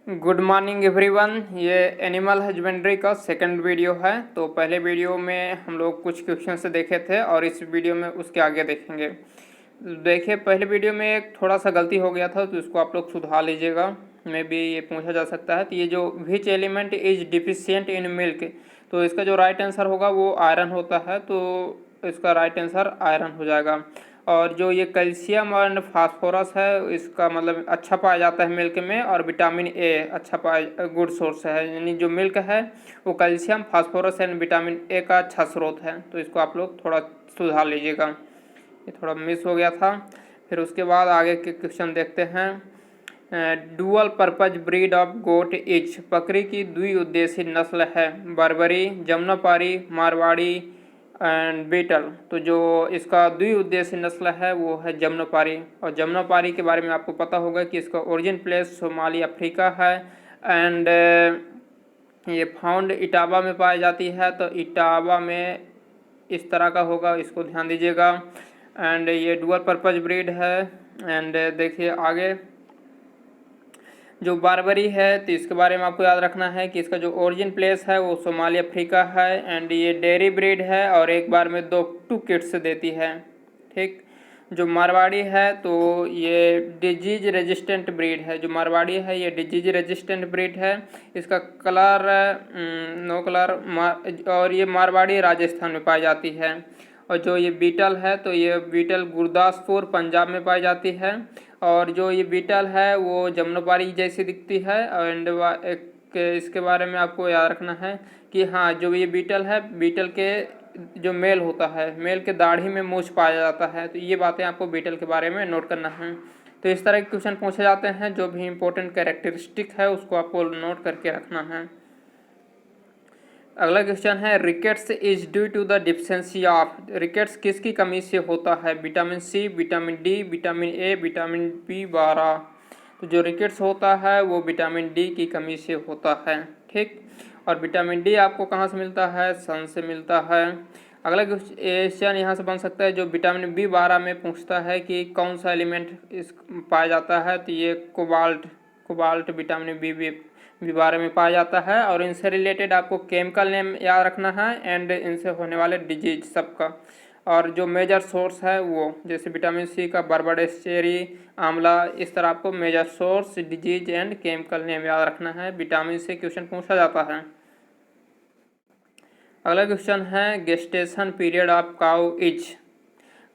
Good morning everyone. ये animal husbandry का second video है। तो पहले वीडियो में हम लोग कुछ क्वेश्चन देखे थे और इस वीडियो में उसके आगे देखेंगे। देखिए, पहले वीडियो में एक थोड़ा सा गलती हो गया था, तो इसको आप लोग सुधार लीजिएगा। में भी ये पूछा जा सकता है, तो ये जो which element is deficient in milk, तो इसका जो राइट आंसर होगा वो आयरन होता है, तो इसका राइट आंसर आयरन हो जाएगा। और जो ये कैल्शियम और फास्फोरस है, इसका मतलब अच्छा पाया जाता है मिल्क में, और विटामिन ए अच्छा पाया गुड सोर्स है। यानी जो मिल्क है वो calcium, phosphorus and vitamin A का अच्छा स्रोत है। तो इसको आप लोग थोड़ा सुधार लीजिएगा, ये थोड़ा मिस हो गया था। फिर उसके बाद आगे के क्वेश्चन देखते हैं। Dual purpose breed of goat is, बकरी की द्विउद्देशीय नस्ल है। Barbari, Jamunapari, Marwari and beetle. तो जो इसका द्विउद्देशीय नस्ल है वो है जमुनापारी। और जमुनापारी के बारे में आपको पता होगा कि इसका ओरिजिन प्लेस सोमाली अफ्रीका है एंड ये फाउंड इटावा में पाई जाती है। तो इटावा में इस तरह का होगा, इसको ध्यान दीजिएगा। एंड ये डुअल पर्पज ब्रीड है। एंड देखिए आगे जो बारबरी है, तो इसके बारे में आपको याद रखना है कि इसका जो ओरिजिन प्लेस है वो सोमाली अफ्रीका है। एंड ये डेयरी ब्रीड है और एक बार में 2 किड्स देती है। ठीक। जो मारवाड़ी है तो ये डिजीज रेजिस्टेंट ब्रीड है। जो मारवाड़ी है ये डिजीज रेजिस्टेंट ब्रीड है। इसका कलर नो कलर और ये मारवाड़ी राजस्थान में पाई जाती है। और जो ये बीटल है तो ये बीटल गुरदासपुर पंजाब में पाई जाती है। और जो ये बीटल है वो जमुनापारी जैसी दिखती है। एंड इसके बारे में आपको याद रखना है कि हाँ, जो ये बीटल है, बीटल के जो मेल होता है, मेल के दाढ़ी में मूंछ पाया जाता है। तो ये बातें आपको बीटल के बारे में नोट करना है। तो इस तरह के क्वेश्चन पूछे जाते हैं। जो भी इंपॉर्टेंट कैरेक्टरिस्टिक है उसको आपको नोट करके रखना है। अगला क्वेश्चन है, rickets is due to the deficiency of. Rickets किसकी कमी से होता है? Vitamin C, vitamin D, vitamin A, vitamin B12। तो जो रिकेट्स होता है वो विटामिन डी की कमी से होता है। ठीक। और विटामिन डी आपको कहाँ से मिलता है? सन से मिलता है। अगला क्वेश्चन यहाँ से बन सकता है, जो विटामिन B12 में पूछता है कि कौन सा एलिमेंट इस पाया जाता है। तो ये कोबाल्ट विटामिन B12 में पाया जाता है। और इनसे रिलेटेड आपको केमिकल नेम याद रखना है एंड इनसे होने वाले डिजीज सबका। और जो मेजर सोर्स है वो जैसे विटामिन सी का बर्बडेसेरी आंवला, इस तरह आपको major source, disease and chemical name याद रखना है। विटामिन से क्वेश्चन पूछा जाता है। अगला क्वेश्चन है, gestation period of cow is.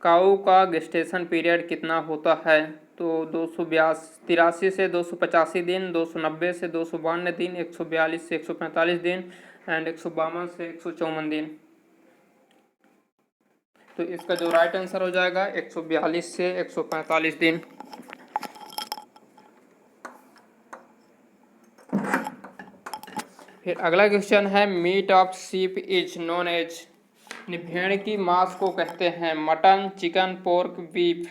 Cow का गेस्टेशन पीरियड कितना होता है? तो 283 से 285 दिन, 290 से 292 दिन, 142 से 145 दिन एंड 152 से 154 दिन। तो इसका जो राइट आंसर हो जाएगा 142 से 145 दिन। फिर अगला क्वेश्चन है, meat of sheep is known as. भेड़ की मांस को कहते हैं मटन, चिकन, पोर्क, बीफ।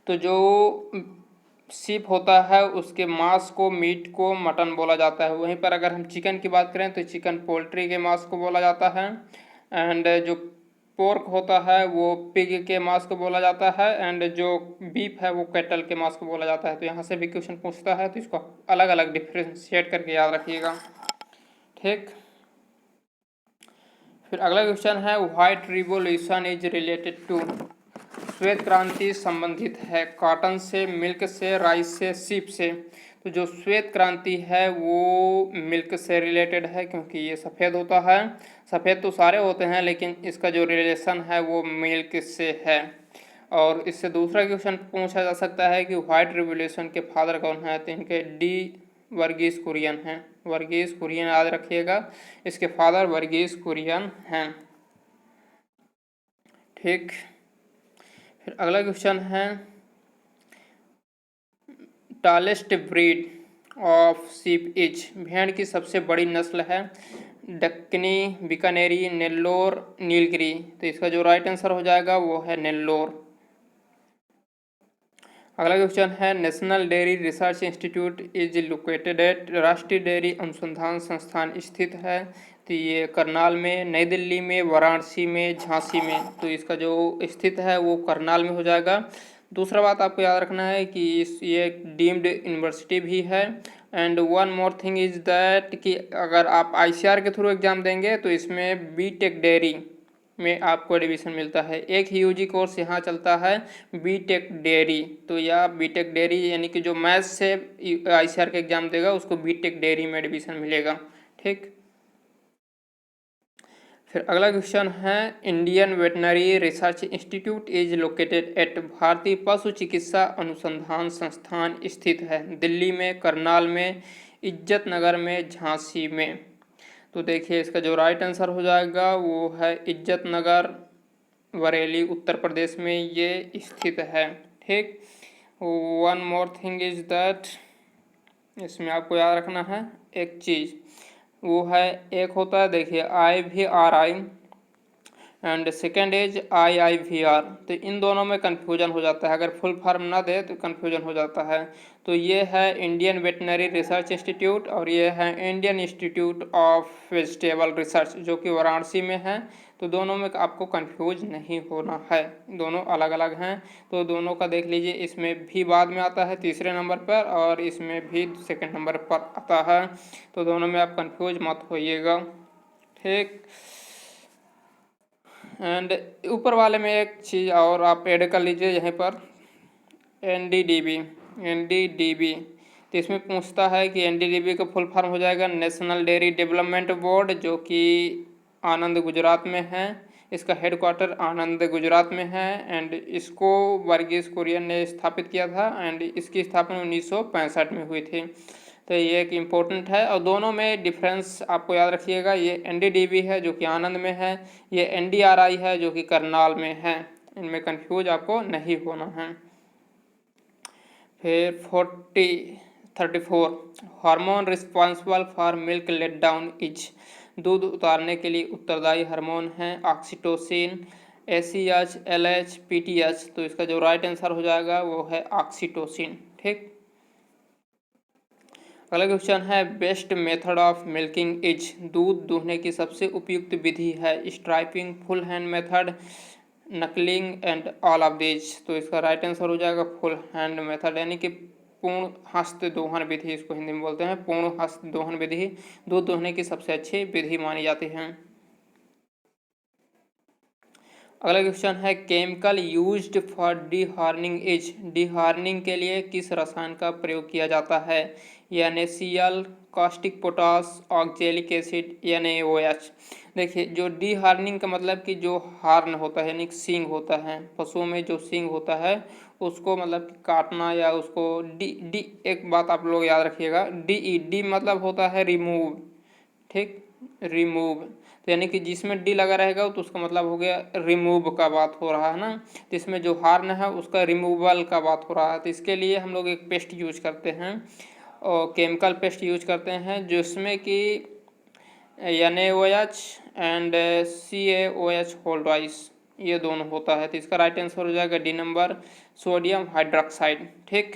तो जो शीप होता है उसके मांस को, मीट को मटन बोला जाता है। वहीं पर अगर हम चिकन की बात करें तो चिकन पोल्ट्री के मांस को बोला जाता है। एंड जो पोर्क होता है वो पिग के मांस को बोला जाता है। एंड जो बीफ है वो कैटल के मांस को बोला जाता है। तो यहाँ से भी क्वेश्चन पूछता है, तो इसको अलग अलग डिफ्रेंशिएट करके याद रखिएगा। ठीक। फिर अगला क्वेश्चन है, white revolution is related to. श्वेत क्रांति संबंधित है कॉटन से, मिल्क से, राइस से, सीप से। तो जो श्वेत क्रांति है वो मिल्क से रिलेटेड है, क्योंकि ये सफ़ेद होता है। सफ़ेद तो सारे होते हैं लेकिन इसका जो रिलेशन है वो मिल्क से है। और इससे दूसरा क्वेश्चन पूछा जा सकता है कि व्हाइट रिवोल्यूशन के फादर कौन है? तो इनके डी वर्गीस कुरियन हैं। वर्गीस कुरियन याद रखिएगा, इसके फादर वर्गीस कुरियन हैं। ठीक। फिर अगला क्वेश्चन है, tallest breed of sheep is. भेड़ की सबसे बड़ी नस्ल है दक्कनी, बीकानेरी, नेल्लोर, नीलगिरी। तो इसका जो राइट आंसर हो जाएगा वो है नेल्लोर। अगला क्वेश्चन है, national dairy research institute is located at. राष्ट्रीय डेयरी अनुसंधान संस्थान स्थित है तो ये करनाल में, नई दिल्ली में, वाराणसी में, झांसी में। तो इसका जो स्थित है वो करनाल में हो जाएगा। दूसरा बात आपको याद रखना है कि ये डीम्ड यूनिवर्सिटी भी है। And one more thing is that कि अगर आप ICAR के थ्रू एग्ज़ाम देंगे तो इसमें BTech डेयरी में आपको एडमिशन मिलता है। एक ही UG कोर्स यहाँ चलता है BTech डेयरी, तो या BTech डेयरी यानी कि जो मैथ्स से ICAR के एग्ज़ाम देगा उसको BTech डेयरी में एडमिशन मिलेगा। ठीक, फिर अगला क्वेश्चन है Indian veterinary research institute is located at भारतीय पशु चिकित्सा अनुसंधान संस्थान स्थित है दिल्ली में, करनाल में, इज्जत नगर में, झांसी में। तो देखिए इसका जो राइट आंसर हो जाएगा वो है इज्जत नगर, बरेली, उत्तर प्रदेश में ये स्थित है। ठीक, one more thing is that इसमें आपको याद रखना है एक चीज़, वो है एक होता है देखिए IVRI and second is IIVR। तो इन दोनों में कन्फ्यूजन हो जाता है, अगर फुल फॉर्म ना दे तो कन्फ्यूजन हो जाता है। तो ये है इंडियन वेटनरी रिसर्च इंस्टीट्यूट और ये है Indian institute of vegetable research जो कि वाराणसी में है। तो दोनों में आपको कंफ्यूज नहीं होना है, दोनों अलग अलग हैं। तो दोनों का देख लीजिए, इसमें भी बाद में आता है तीसरे नंबर पर और इसमें भी सेकंड नंबर पर आता है। तो दोनों में आप कंफ्यूज मत होइएगा। ठीक, एंड ऊपर वाले में एक चीज़ और आप ऐड कर लीजिए यहाँ पर NDDB। तो इसमें पूछता है कि NDDB का फुल फॉर्म हो जाएगा नेशनल डेयरी डेवलपमेंट बोर्ड, जो कि आनंद गुजरात में है। इसका हेडक्वार्टर आनंद गुजरात में है एंड इसको वर्गीस कुरियन ने स्थापित किया था एंड इसकी स्थापना 1965 में हुई थी। तो ये एक इम्पोर्टेंट है और दोनों में डिफरेंस आपको याद रखिएगा। ये NDDB है जो कि आनंद में है, ये NDRI है जो कि करनाल में है। इनमें कंफ्यूज आपको नहीं होना है। फिर 34 hormone responsible for milk let down is. दूध उतारने के लिए उत्तरदायी हार्मोन हैं ऑक्सीटोसिन, ACH, LH, PTH। तो इसका जो राइट आंसर हो जाएगा वो है ऑक्सीटोसिन। ठीक, अगला क्वेश्चन है best method of milking is. दूध दूहने की सबसे उपयुक्त विधि है striping, full hand method, नकलिंग and all of this. तो इसका राइट आंसर हो जाएगा फुल हैंड मेथड यानी कि पूर्ण हस्त दोहन विधि, इसको हिंदी में बोलते हैं पूर्ण हस्त दोहन विधि दूध दोहने की सबसे अच्छी विधि मानी जाती है। अगला क्वेश्चन है केमिकल यूज्ड फॉर डीहार्निंग इज। डीहार्निंग के लिए किस रसायन का प्रयोग किया जाता है? NaCl, caustic potash, oxalic acid, NaOH। देखिए जो डीहार्निंग का मतलब कि जो हार्न होता है यानी सींग होता है, पशुओं में जो सींग होता है उसको मतलब कि काटना या उसको डी एक बात आप लोग याद रखिएगा, डी मतलब होता है रिमूव। ठीक, रिमूव तो यानी कि जिसमें डी लगा रहेगा तो उसका मतलब हो गया रिमूव का बात हो रहा है ना। तो इसमें जो हार्न है उसका रिमूवल का बात हो रहा है। तो इसके लिए हम लोग एक पेस्ट यूज करते हैं और केमिकल पेस्ट यूज करते हैं जिसमें कि NaOH and CaOH whole twice ये दोनों होता है। तो इसका राइट आंसर हो जाएगा डी नंबर, सोडियम हाइड्रोक्साइड। ठीक,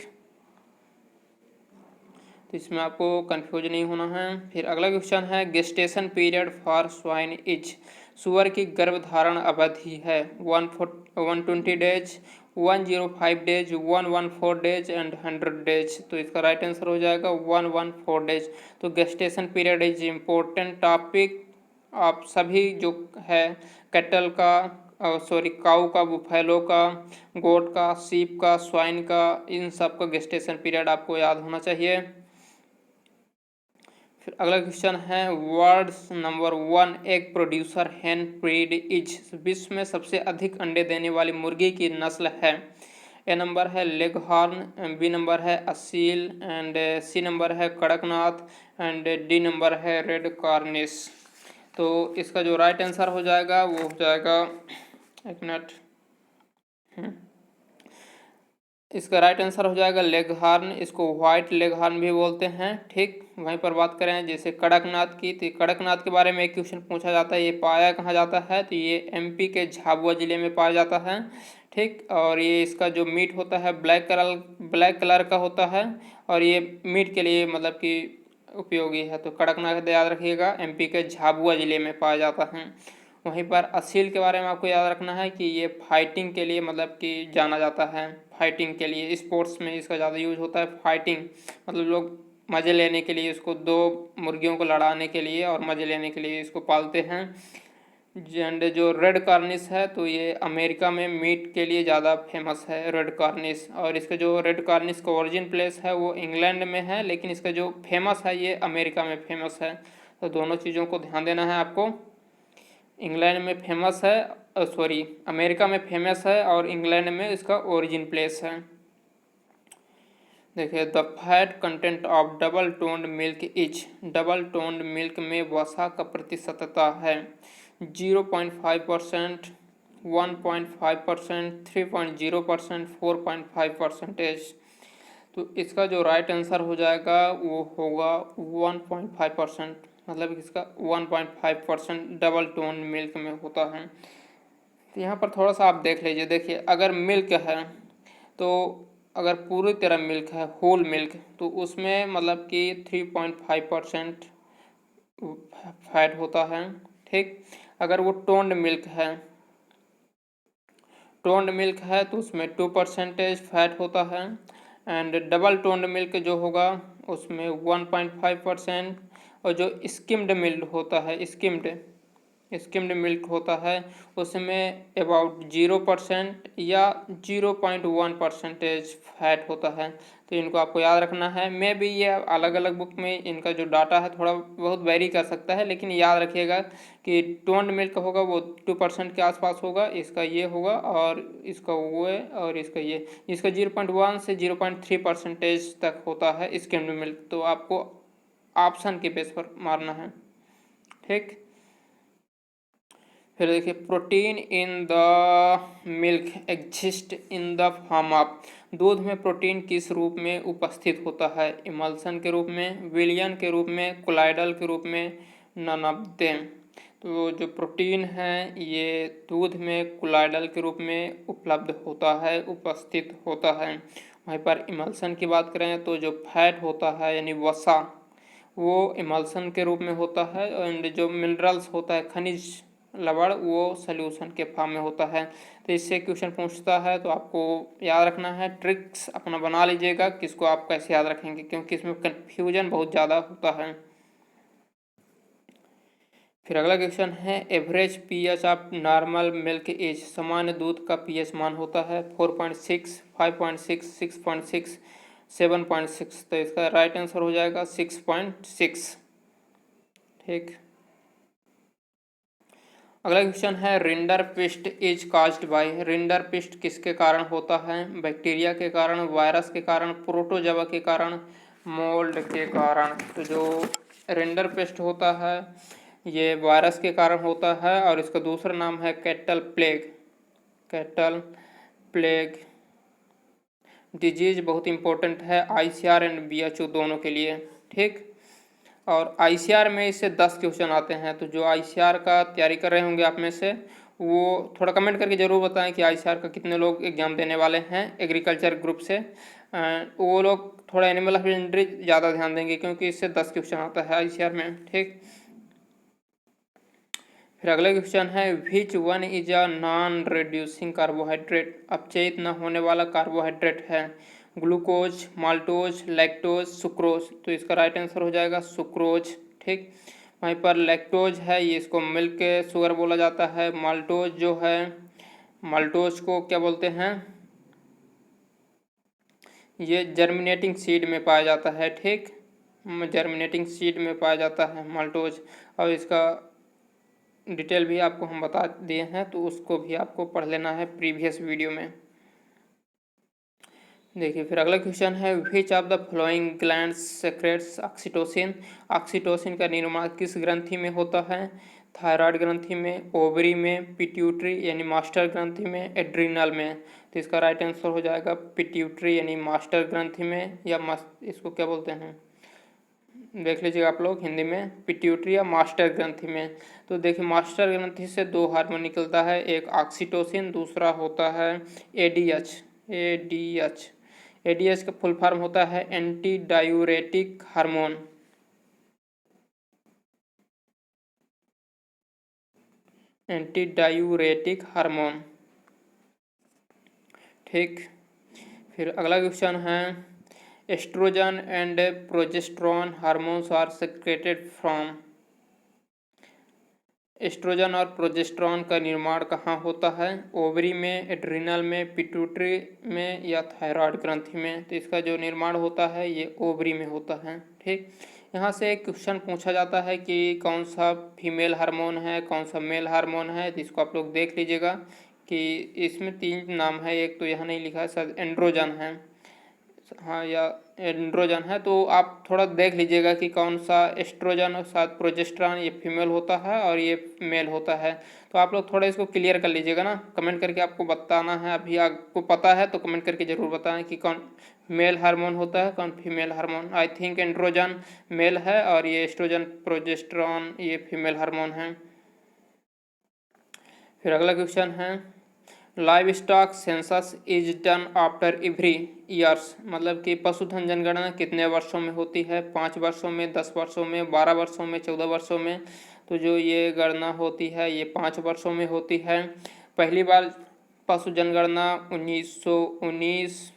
तो इसमें आपको कंफ्यूज नहीं होना है। फिर अगला क्वेश्चन है gestation period for swine is. सुअर की गर्भधारण अवधि है 120 days, 105 days, 114 days and 100 days. तो इसका राइट आंसर हो जाएगा 114 डेज। तो gestation period is important topic. आप सभी जो है कैटल का काऊ का, बुफेलो का, गोट का, सीप का, स्वाइन का, इन सब का गेस्टेशन पीरियड आपको याद होना चाहिए। फिर अगला क्वेश्चन है world number 1 egg producer hen breed is. विश्व में सबसे अधिक अंडे देने वाली मुर्गी की नस्ल है? ए नंबर है लेगहॉर्न, बी नंबर है असील एंड सी नंबर है कड़कनाथ एंड डी नंबर है रेड कॉर्निश। तो इसका जो राइट आंसर हो जाएगा वो हो जाएगा, एक मिनट, इसका राइट आंसर हो जाएगा लेगहॉर्न। इसको व्हाइट लेगहॉर्न भी बोलते हैं। ठीक, वहीं पर बात करें जैसे कड़कनाथ की, तो कड़कनाथ के बारे में एक क्वेश्चन पूछा जाता है, ये पाया कहाँ जाता है? तो ये MP के झाबुआ ज़िले में पाया जाता है। ठीक, और ये इसका जो मीट होता है ब्लैक कलर का होता है और ये मीट के लिए मतलब कि उपयोगी है। तो कड़कनाथ याद रखिएगा, MP के झाबुआ ज़िले में पाया जाता है। वहीं पर असील के बारे में आपको याद रखना है कि ये फाइटिंग के लिए मतलब कि जाना जाता है, फाइटिंग के लिए, स्पोर्ट्स में इसका ज़्यादा यूज होता है। फाइटिंग मतलब लोग मज़े लेने के लिए इसको, दो मुर्गियों को लड़ाने के लिए और मज़े लेने के लिए इसको पालते हैं। एंड जो रेड कार्निस है तो ये अमेरिका में मीट के लिए ज़्यादा फेमस है रेड कार्निस। और इसका जो रेड कार्निस का ओरिजिन प्लेस है वो इंग्लैंड में है, लेकिन इसका जो फेमस है ये अमेरिका में फेमस है। तो दोनों चीज़ों को ध्यान देना है आपको। इंग्लैंड में फेमस है, सॉरी अमेरिका में फेमस है और इंग्लैंड में इसका ओरिजिन प्लेस है। देखिए the fat content of double toned milk is, double toned milk में वसा का प्रतिशतता है 0.5%, 1.5%, 3.0%, 4.5%। तो इसका जो राइट आंसर हो जाएगा वो होगा 1.5%, मतलब इसका 1.5% डबल टोन मिल्क में होता है। तो यहाँ पर थोड़ा सा आप देख लीजिए। देखिए अगर मिल्क है तो अगर पूरी तरह मिल्क है, होल मिल्क, तो उसमें मतलब कि 3.5% फैट होता है। ठीक, अगर वो टोन्ड मिल्क है, टोन्ड मिल्क है तो उसमें 2% फैट होता है। एंड डबल टोन्ड मिल्क जो होगा उसमें 1.5%। और जो स्किम्ड मिल्क होता है, स्किम्ड मिल्क होता है उसमें अबाउट 0% या 0.1% फैट होता है। तो इनको आपको याद रखना है। मे भी ये अलग अलग बुक में इनका जो डाटा है थोड़ा बहुत वेरी कर सकता है, लेकिन याद रखिएगा कि टोन्ड मिल्क होगा वो 2% के आसपास होगा, इसका ये होगा और इसका वो है और इसका ये, इसका 0.1 से 0.3% तक होता है स्किम्ड मिल्क। तो आपको ऑप्शन के बेस पर मारना है। ठीक, फिर देखिए protein in the milk exist in the form of, दूध में प्रोटीन किस रूप में उपस्थित होता है? इमल्सन के रूप में, विलियन के रूप में, कोलाइडल के रूप में, नन ऑफ देम। तो जो प्रोटीन है ये दूध में कोलाइडल के रूप में उपलब्ध होता है, उपस्थित होता है। वहीं पर इमल्सन की बात करें तो जो फैट होता है यानी वसा, वो इमल्सन के रूप में होता है। एंड जो मिनरल्स होता है, खनिज लवण, वो सॉल्यूशन के फॉर्म में होता है। तो इससे क्वेश्चन पूछता है तो आपको याद रखना है, ट्रिक्स अपना बना लीजिएगा किसको आप कैसे याद रखेंगे, क्योंकि इसमें कन्फ्यूजन बहुत ज़्यादा होता है। फिर अगला क्वेश्चन है average pH of normal milk is, सामान्य दूध का पीएच मान होता है 4.6, 5.6, 6.6, 7.6। तो इसका राइट आंसर हो जाएगा 6.6। ठीक, अगला क्वेश्चन है rinderpest is caused by, rinderpest किसके कारण होता है? बैक्टीरिया के कारण, वायरस के कारण, प्रोटोजोआ के कारण, मोल्ड के कारण। तो जो रिंडर पिस्ट होता है ये वायरस के कारण होता है और इसका दूसरा नाम है cattle plague. Cattle plague disease बहुत इंपॉर्टेंट है आईसीआर एंड बीएचओ दोनों के लिए। ठीक, और आईसीआर में इससे 10 क्वेश्चन आते हैं। तो जो आईसीआर का तैयारी कर रहे होंगे आप में से वो थोड़ा कमेंट करके ज़रूर बताएं कि आईसीआर का कितने लोग एग्ज़ाम देने वाले हैं एग्रीकल्चर ग्रुप से। वो लोग थोड़ा एनिमल हस्बेंड्री ज़्यादा ध्यान देंगे क्योंकि इससे 10 क्वेश्चन आता है आईसीआर में। ठीक, फिर अगला क्वेश्चन है which one is a non reducing carbohydrate, अपचयित न होने वाला कार्बोहाइड्रेट है? Glucose, maltose, lactose, sucrose. तो इसका राइट आंसर हो जाएगा सुक्रोज। ठीक, वहीं पर लैक्टोज है ये, इसको मिल्क शुगर बोला जाता है। माल्टोज जो है, माल्टोज को क्या बोलते हैं? ये जर्मिनेटिंग सीड में पाया जाता है। ठीक, जर्मिनेटिंग सीड में पाया जाता है माल्टोज। और इसका डिटेल भी आपको हम बता दिए हैं तो उसको भी आपको पढ़ लेना है प्रीवियस वीडियो में। देखिए फिर अगला क्वेश्चन है which of the following glands secrets oxytocin, oxytocin का निर्माण किस ग्रंथि में होता है? थायराइड ग्रंथि में, ओवरी में, पिट्यूटरी यानी मास्टर ग्रंथि में, एड्रिनल में। तो इसका राइट आंसर हो जाएगा पिट्यूटरी यानी मास्टर ग्रंथि में, या इसको क्या बोलते हैं देख लीजिएगा आप लोग हिंदी में, पिट्यूटरी या मास्टर ग्रंथि में। तो देखिए मास्टर ग्रंथि से दो हार्मोन निकलता है, एक ऑक्सीटोसिन, दूसरा होता है एडीएच। एडीएच, एडीएच का फुल फॉर्म होता है anti diuretic hormone. Anti diuretic hormone. ठीक, फिर अगला क्वेश्चन है estrogen and progesterone hormones are secreted from. Estrogen और प्रोजेस्टेरॉन का निर्माण कहाँ होता है? ओवरी में, एड्रिनल में, पिट्यूटरी में या थायराइड ग्रंथि में? तो इसका जो निर्माण होता है ये ओवरी में होता है। ठीक, यहाँ से एक क्वेश्चन पूछा जाता है कि कौन सा फीमेल हार्मोन है, कौन सा मेल हार्मोन है। तो इसको आप लोग देख लीजिएगा कि इसमें 3 नाम है, एक तो यहाँ नहीं लिखा है, शायद एंड्रोजन है, हाँ, या एंड्रोजन है। तो आप थोड़ा देख लीजिएगा कि कौन सा एस्ट्रोजन और साथ प्रोजेस्टेरॉन ये फीमेल होता है और ये मेल होता है। तो आप लोग थोड़ा इसको क्लियर कर लीजिएगा ना, कमेंट करके आपको बताना है। अभी आपको पता है तो कमेंट करके ज़रूर बताएं कि कौन मेल हार्मोन होता है, कौन female hormone. I think androgen male है और ये एस्ट्रोजन प्रोजेस्टेरॉन ये फीमेल हार्मोन है। फिर अगला क्वेश्चन है live stock census is done after every years, मतलब कि पशुधन जनगणना कितने वर्षों में होती है? 5 वर्षों में, 10 वर्षों में, 12 वर्षों में, 14 वर्षों में? तो जो ये गणना होती है ये 5 वर्षों में होती है। पहली बार पशु जनगणना 1919,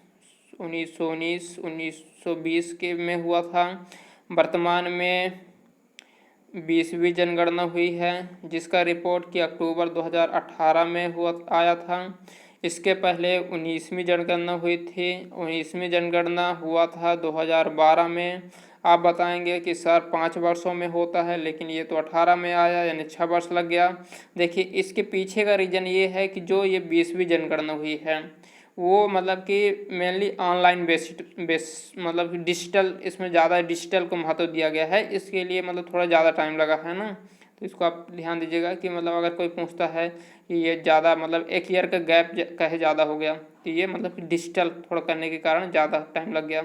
1920 के में हुआ था। वर्तमान में 20वीं जनगणना हुई है जिसका रिपोर्ट कि अक्टूबर 2018 में आया था। इसके पहले 19वीं जनगणना हुई थी। 19वीं जनगणना हुआ था 2012 में। आप बताएंगे कि सर 5 वर्षों में होता है, लेकिन ये तो 18 में आया, यानी 6 वर्ष लग गया। देखिए इसके पीछे का रीज़न ये है कि जो ये 20वीं जनगणना हुई है वो मतलब कि मेनली ऑनलाइन बेस मतलब डिजिटल, इसमें ज़्यादा डिजिटल को महत्व दिया गया है, इसके लिए मतलब थोड़ा ज़्यादा टाइम लगा है ना। तो इसको आप ध्यान दीजिएगा कि मतलब अगर कोई पूछता है कि ये ज़्यादा मतलब 1 ईयर का गैप कहे ज़्यादा हो गया, तो ये मतलब कि डिजिटल थोड़ा करने के कारण ज़्यादा टाइम लग गया।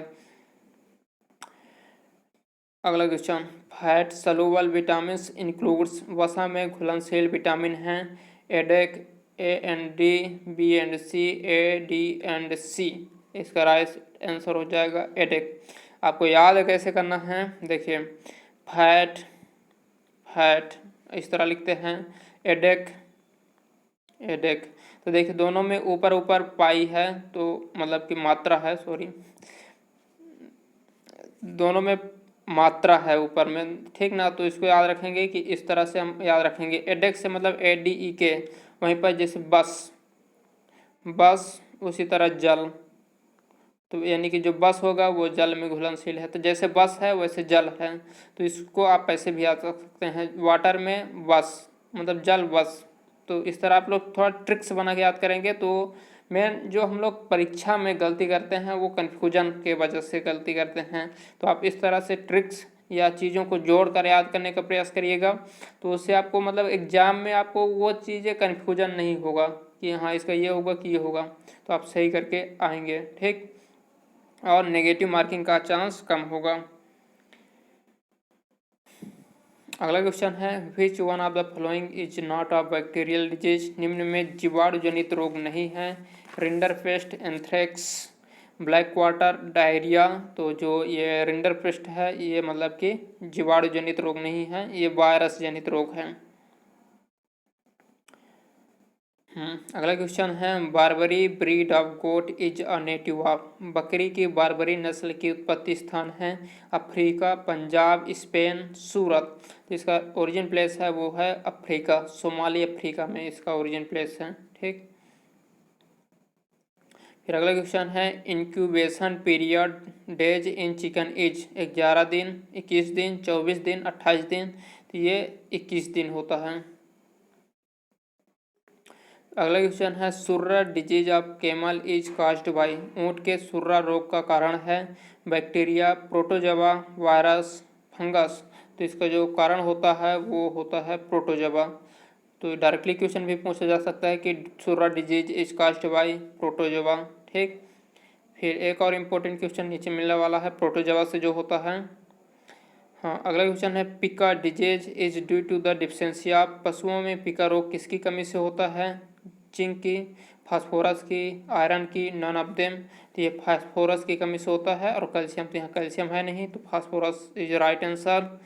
अगला question fat soluble vitamin includes, वसा में घुलनशील विटामिन हैं ADEK, A and D, B and C, A D and C. इसका राइट आंसर हो जाएगा एडेक। आपको याद है कैसे करना है? देखिए फैट फैट इस तरह लिखते हैं, एडेक एडेक। तो देखिए दोनों में ऊपर ऊपर पाई है तो मतलब कि मात्रा है, सॉरी, दोनों में मात्रा है ऊपर में, ठीक ना। तो इसको याद रखेंगे कि इस तरह से हम याद रखेंगे। एडेक्स से मतलब ADEK, वहीं पर जैसे बस बस, उसी तरह जल, तो यानी कि जो बस होगा वो जल में घुलनशील है। तो जैसे बस है वैसे जल है, तो इसको आप ऐसे भी याद रख सकते हैं, वाटर में बस मतलब जल बस। तो इस तरह आप लोग थोड़ा ट्रिक्स बना के याद करेंगे। तो मेन जो हम लोग परीक्षा में गलती करते हैं वो कन्फ्यूजन के वजह से गलती करते हैं। तो आप इस तरह से ट्रिक्स या चीज़ों को जोड़ कर याद करने का प्रयास करिएगा, तो उससे आपको मतलब एग्जाम में आपको वो चीज़ें कन्फ्यूजन नहीं होगा कि हाँ इसका ये होगा कि ये होगा, तो आप सही करके आएंगे, ठीक, और नेगेटिव मार्किंग का चांस कम होगा। अगला क्वेश्चन है which one of the following is not a bacterial disease, निम्न में जीवाणु जनित रोग नहीं है? Rinderpest, anthrax, black quarter, diarrhoea. तो जो ये रिंडरपेस्ट है ये मतलब कि जीवाणु जनित रोग नहीं है, ये वायरस जनित रोग है। अगला क्वेश्चन है Barbari breed of goat is a native of, बकरी की बारबरी नस्ल की उत्पत्ति स्थान है अफ्रीका, पंजाब, स्पेन, सूरत। तो इसका ओरिजिन प्लेस है वो है अफ्रीका, सोमाली अफ्रीका में इसका ओरिजिन प्लेस है, ठीक। फिर अगला क्वेश्चन है incubation period days in chicken is 11 दिन, 21 दिन, 24 दिन, 28 दिन। तो ये 21 दिन होता है। अगला क्वेश्चन है surra disease of camel is caused by, ऊँट के सुर्रा रोग का कारण है बैक्टीरिया, प्रोटोजोआ, वायरस, फंगस। तो इसका जो कारण होता है वो होता है प्रोटोजोआ। तो डायरेक्टली क्वेश्चन भी पूछा जा सकता है कि surra disease is caused by protozoa, ठीक। फिर एक और इम्पोर्टेंट क्वेश्चन नीचे मिलने वाला है प्रोटोजोआ से जो होता है। हाँ, अगला क्वेश्चन है pica disease is due to the deficiency, पशुओं में पिका रोग किसकी कमी से होता है? जिंक की, फास्फोरस की, आयरन की, नॉन ऑफ देम। तो ये फास्फोरस की कमी से होता है, और कैल्शियम, तो यहाँ कैल्शियम है नहीं, तो फास्फोरस इज राइट आंसर।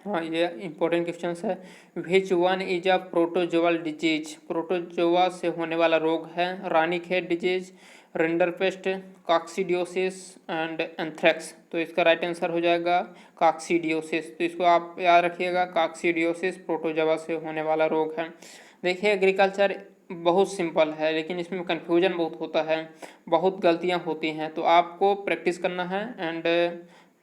हाँ, ये इंपॉर्टेंट क्वेश्चन है। Which one is a protozoal disease, protozoa से होने वाला रोग है Ranikhet disease, rinderpest, coccidiosis and anthrax. तो इसका राइट आंसर हो जाएगा कॉक्सीडियोसिस। तो इसको आप याद रखिएगा, कॉक्सीडियोसिस प्रोटोजोआ से होने वाला रोग है। देखिए एग्रीकल्चर बहुत सिंपल है, लेकिन इसमें कन्फ्यूजन बहुत होता है, बहुत गलतियां होती हैं। तो आपको प्रैक्टिस करना है एंड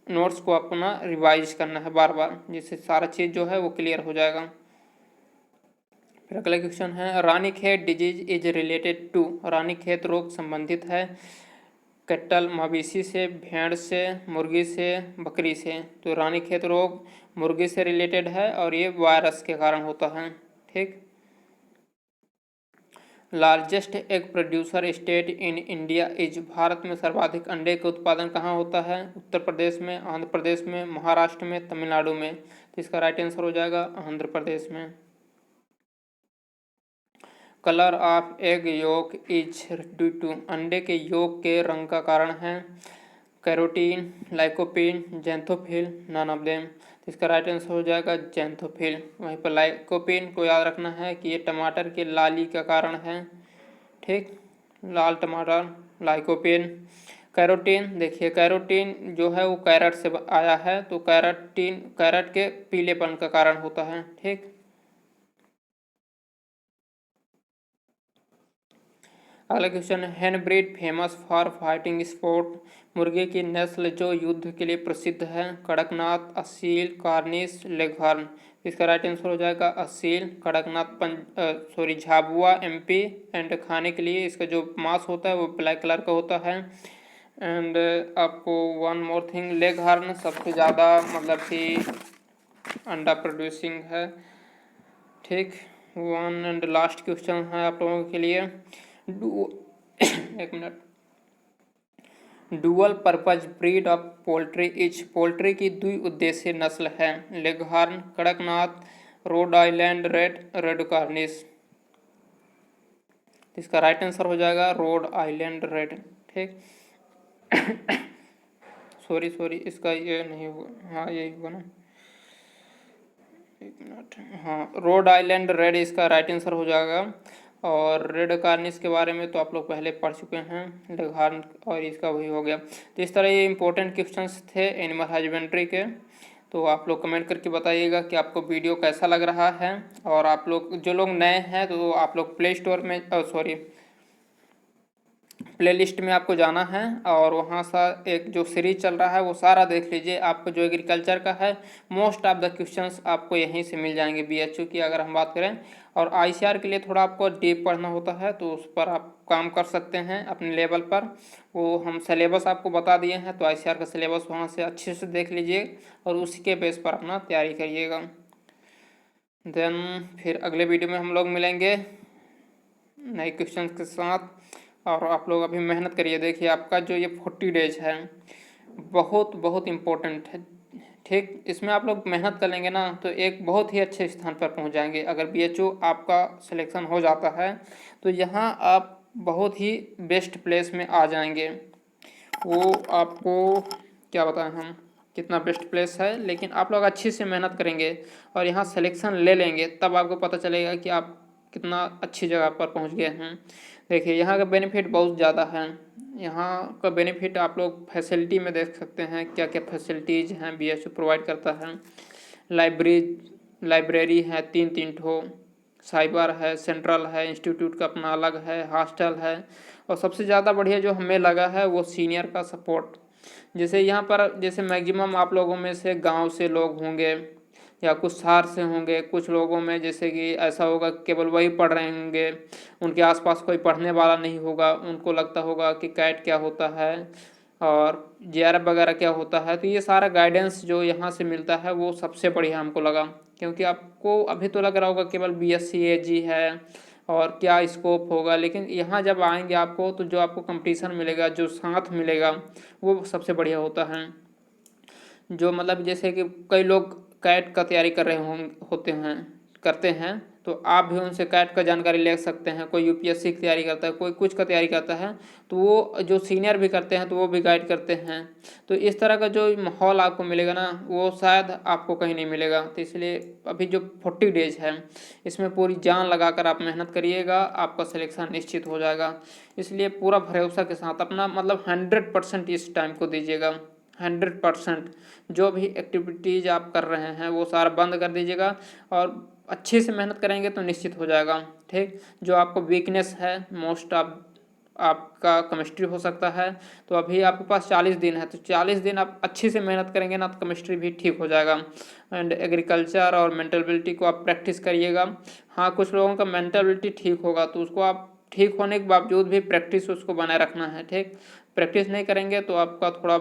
नोट्स को अपना रिवाइज करना है बार बार, जिससे सारा चीज़ जो है वो क्लियर हो जाएगा। फिर अगला क्वेश्चन है, Ranikhet disease is related to. Ranikhet रोग संबंधित है कैटल मवेशी से, भेड़ से, मुर्गी से, बकरी से। तो रानीखेत रोग मुर्गी से रिलेटेड है और ये वायरस के कारण होता है। ठीक। Largest egg producer state in India is. Bharat में सर्वाधिक अंडे का उत्पादन कहाँ होता है? उत्तर प्रदेश में, आंध्र प्रदेश में, महाराष्ट्र में, तमिलनाडु में। तो इसका राइट आंसर हो जाएगा आंध्र प्रदेश में। Colour of egg yolk is due to. अंडे के योक के रंग का कारण है carotene, lycopene, xanthophyll, none of them. तो इसका राइट आंसर हो जाएगा जैंथोफिल। वहीं पर लाइकोपीन को याद रखना है कि ये टमाटर के लाली का कारण है। ठीक, लाल टमाटर, लाइकोपीन। कैरोटीन, देखिए कैरोटीन जो है वो कैरेट से आया है, तो कैरोटीन कैरेट के पीलेपन का कारण होता है। ठीक। अगला क्वेश्चन है, hen breed famous for fighting sport. मुर्गे की नस्ल जो युद्ध के लिए प्रसिद्ध है? Kadaknath, Aseel, cornish, leghorn. इसका राइट आंसर हो जाएगा असील। कड़कनाथ झाबुआ एमपी एंड खाने के लिए इसका जो मांस होता है वो ब्लैक कलर का होता है। एंड आपको वन मोर थिंग, लेघॉर्न सबसे ज़्यादा मतलब कि अंडा प्रोड्यूसिंग है। ठीक। वन एंड लास्ट क्वेश्चन है आप लोगों के लिए, एक minute. Dual purpose breed of poultry each. Poultry की द्विउद्देशीय नस्ल है? Leghorn, Kadaknath, Rhode Island red, red cornish. इसका राइट आंसर हो जाएगा रोड आइलैंड रेड। ठीक। सॉरी इसका ये नहीं होगा, हाँ यही होगा ना, एक मिनट। हाँ, रोड आइलैंड रेड इसका राइट आंसर हो जाएगा। और रेड कार्निश के बारे में तो आप लोग पहले पढ़ चुके हैं, लेघॉर्न, और इसका वही हो गया। तो इस तरह ये इंपॉर्टेंट क्वेश्चंस थे एनिमल हस्बेंड्री के। तो आप लोग कमेंट करके बताइएगा कि आपको वीडियो कैसा लग रहा है। और आप लोग जो लोग नए हैं तो आप लोग प्ले स्टोर में प्लेलिस्ट में आपको जाना है और वहाँ सा एक जो सीरीज चल रहा है वो सारा देख लीजिए। आपको जो एग्रीकल्चर का है मोस्ट ऑफ द क्वेश्चंस आपको यहीं से मिल जाएंगे। बीएचयू की अगर हम बात करें, और आईसीआर के लिए थोड़ा आपको डीप पढ़ना होता है तो उस पर आप काम कर सकते हैं अपने लेवल पर। वो हम सिलेबस आपको बता दिए हैं, तो आईसीआर का सिलेबस वहाँ से अच्छे से देख लीजिए और उसी के बेस पर अपना तैयारी करिएगा। देन फिर अगले वीडियो में हम लोग मिलेंगे नए क्वेश्चन के साथ। और आप लोग अभी मेहनत करिए। देखिए आपका जो ये 40 डेज है बहुत बहुत इम्पोर्टेंट है। ठीक, इसमें आप लोग मेहनत कर लेंगे ना तो एक बहुत ही अच्छे स्थान पर पहुंच जाएंगे। अगर बीएचयू आपका सिलेक्शन हो जाता है तो यहाँ आप बहुत ही बेस्ट प्लेस में आ जाएंगे। वो आपको क्या बताएं हम कितना बेस्ट प्लेस है, लेकिन आप लोग अच्छी से मेहनत करेंगे और यहाँ सिलेक्शन ले लेंगे, तब आपको पता चलेगा कि आप कितना अच्छी जगह पर पहुँच गए हैं। देखिए यहाँ का बेनिफिट बहुत ज़्यादा है। यहाँ का बेनिफिट आप लोग फैसिलिटी में देख सकते हैं क्या क्या फैसिलिटीज़ हैं बीएचयू प्रोवाइड करता है। लाइब्रेरी है 3 ठो, साइबर है, सेंट्रल है, इंस्टीट्यूट का अपना अलग है, हॉस्टल है, और सबसे ज़्यादा बढ़िया जो हमें लगा है वो सीनियर का सपोर्ट। जैसे यहाँ पर जैसे मैक्सिमम आप लोगों में से गांव से लोग होंगे या कुछ शहर से होंगे, कुछ लोगों में जैसे कि ऐसा होगा केवल वही पढ़ रहे होंगे, उनके आसपास कोई पढ़ने वाला नहीं होगा, उनको लगता होगा कि कैट क्या होता है और जेआरएफ वगैरह क्या होता है। तो ये सारा गाइडेंस जो यहाँ से मिलता है वो सबसे बढ़िया हमको लगा, क्योंकि आपको अभी तो लग रहा होगा केवल बीएससी एजी है और क्या स्कोप होगा, लेकिन यहाँ जब आएंगे आपको तो जो आपको कंपटीशन मिलेगा, जो साथ मिलेगा वो सबसे बढ़िया होता है। जो मतलब जैसे कि कई लोग कैट का तैयारी कर रहे होते हैं करते हैं तो आप भी उनसे कैट का जानकारी ले सकते हैं। कोई यूपीएससी की तैयारी करता है, कोई कुछ का तैयारी करता है, तो वो जो सीनियर भी करते हैं तो वो भी गाइड करते हैं। तो इस तरह का जो माहौल आपको मिलेगा ना, वो शायद आपको कहीं नहीं मिलेगा। तो इसलिए अभी जो 40 डेज है, इसमें पूरी जान लगाकर आप मेहनत करिएगा, आपका सिलेक्शन निश्चित हो जाएगा। इसलिए पूरा भरोसा के साथ अपना मतलब 100% इस टाइम को दीजिएगा। 100% जो भी एक्टिविटीज़ आप कर रहे हैं वो सारा बंद कर दीजिएगा और अच्छे से मेहनत करेंगे तो निश्चित हो जाएगा। ठीक, जो आपको वीकनेस है मोस्ट आपका केमिस्ट्री हो सकता है, तो अभी आपके पास 40 दिन है, तो 40 दिन आप अच्छे से मेहनत करेंगे ना तो केमिस्ट्री भी ठीक हो जाएगा। एंड एग्रीकल्चर और मेंटलिटी को आप प्रैक्टिस करिएगा। हाँ, कुछ लोगों का मेंटलिटी ठीक होगा तो उसको आप ठीक होने के बावजूद भी प्रैक्टिस उसको बनाए रखना है। ठीक, प्रैक्टिस नहीं करेंगे तो आपका थोड़ा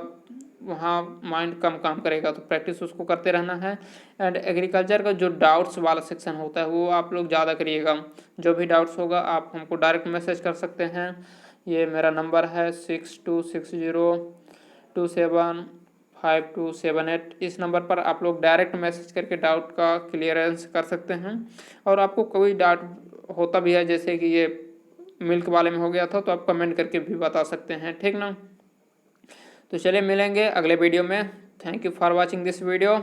वहाँ माइंड कम काम करेगा, तो प्रैक्टिस उसको करते रहना है। एंड एग्रीकल्चर का जो डाउट्स वाला सेक्शन होता है वो आप लोग ज़्यादा करिएगा। जो भी डाउट्स होगा आप हमको डायरेक्ट मैसेज कर सकते हैं। ये मेरा नंबर है 6260275278। इस नंबर पर आप लोग डायरेक्ट मैसेज करके डाउट का क्लियरेंस कर सकते हैं। और आपको कोई डाउट होता भी है, जैसे कि ये मिल्क वाले में हो गया था, तो आप कमेंट करके भी बता सकते हैं। ठीक ना, तो चलिए मिलेंगे अगले वीडियो में। Thank you for watching this video.